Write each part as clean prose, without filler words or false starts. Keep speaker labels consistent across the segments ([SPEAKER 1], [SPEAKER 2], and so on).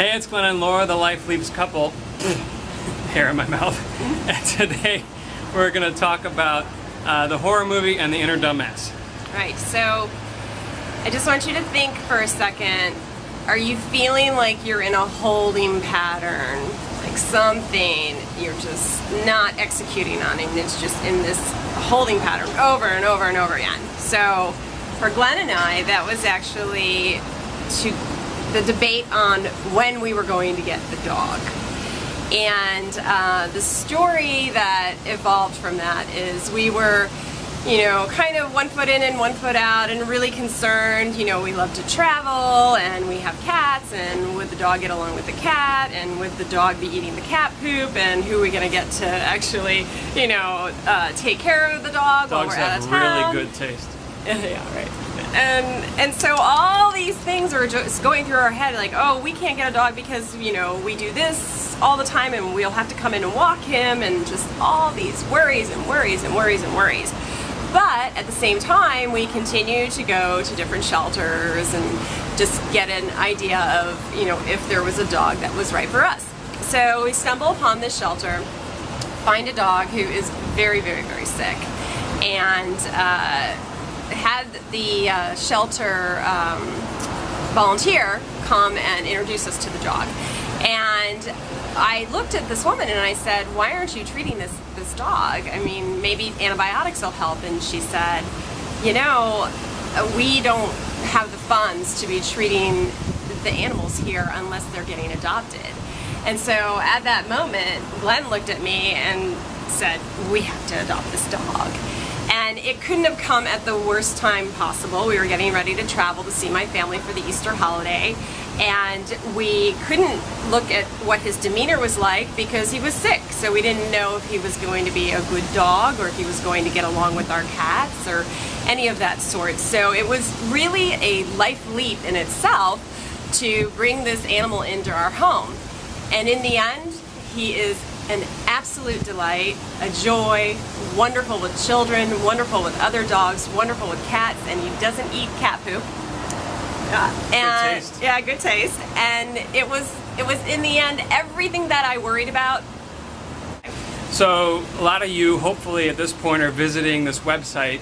[SPEAKER 1] Hey, it's Glenn and Laura, the Life Leaps couple. Hair in my mouth. And today we're going to talk about the horror movie and the inner dumbass.
[SPEAKER 2] Right, so I just want you to think for a second. Are you feeling like you're in a holding pattern? Like something you're just not executing on, and it's just in this holding pattern over and over and over again. So for Glenn and I, that was actually the debate on when we were going to get the dog. And the story that evolved from that is we were, kind of 1 foot in and 1 foot out and really concerned. We love to travel and we have cats, and would the dog get along with the cat, and would the dog be eating the cat poop, and who are we going to get to actually, take care of the dog while we're out of town.
[SPEAKER 1] Dogs have really good taste.
[SPEAKER 2] Yeah, right. And so all these things are just going through our head, like, oh, we can't get a dog because, we do this all the time and we'll have to come in and walk him, and just all these worries and worries and worries and worries. But at the same time, we continue to go to different shelters and just get an idea of, if there was a dog that was right for us. So we stumble upon this shelter, find a dog who is very, very, very sick, and had the shelter volunteer come and introduce us to the dog. And I looked at this woman and I said, why aren't you treating this dog? I mean, maybe antibiotics will help. And she said, we don't have the funds to be treating the animals here unless they're getting adopted. And so at that moment, Glenn looked at me and said, we have to adopt this dog. And it couldn't have come at the worst time possible. We were getting ready to travel to see my family for the Easter holiday, and we couldn't look at what his demeanor was like because he was sick. So we didn't know if he was going to be a good dog or if he was going to get along with our cats or any of that sort. So it was really a life leap in itself to bring this animal into our home. And in the end, he is an absolute delight, a joy, wonderful with children, wonderful with other dogs, wonderful with cats, and he doesn't eat cat poop.
[SPEAKER 1] Good taste.
[SPEAKER 2] Yeah, good taste. And it was in the end everything that I worried about.
[SPEAKER 1] So a lot of you, hopefully at this point, are visiting this website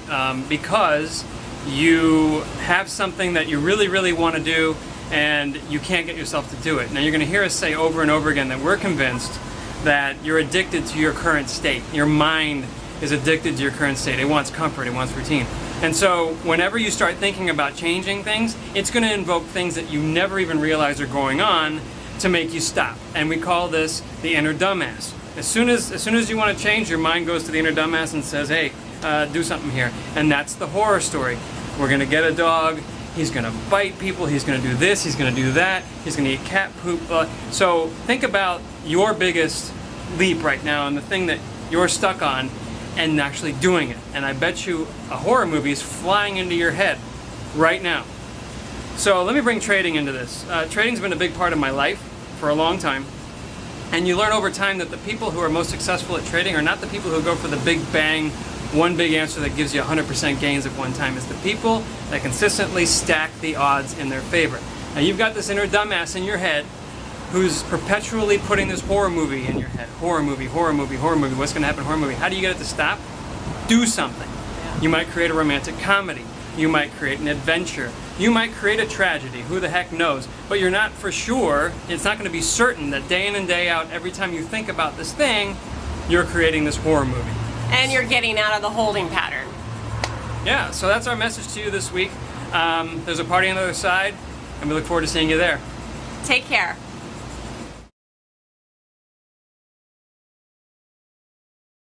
[SPEAKER 1] because you have something that you really, really want to do and you can't get yourself to do it. Now you're going to hear us say over and over again that we're convinced that you're addicted to your current state. Your mind is addicted to your current state. It wants comfort, it wants routine. And so whenever you start thinking about changing things, it's going to invoke things that you never even realize are going on to make you stop. And we call this the inner dumbass. As soon as you want to change, your mind goes to the inner dumbass and says, hey, do something here. And that's the horror story. We're going to get a dog, he's going to bite people, he's going to do this, he's going to do that, he's going to eat cat poop. So think about your biggest leap right now and the thing that you're stuck on and actually doing it. And I bet you a horror movie is flying into your head right now. So let me bring trading into this. Trading's been a big part of my life for a long time. And you learn over time that the people who are most successful at trading are not the people who go for the big bang, one big answer that gives you 100% gains at one time. It's the people that consistently stack the odds in their favor. Now you've got this inner dumbass in your head who's perpetually putting this horror movie in your head. Horror movie, horror movie, horror movie. What's going to happen? Horror movie. How do you get it to stop? Do something. You might create a romantic comedy. You might create an adventure. You might create a tragedy. Who the heck knows? But you're not for sure. It's not going to be certain that day in and day out, every time you think about this thing, you're creating this horror movie.
[SPEAKER 2] And you're getting out of the holding pattern.
[SPEAKER 1] Yeah, so that's our message to you this week. There's a party on the other side, and we look forward to seeing you there.
[SPEAKER 2] Take care.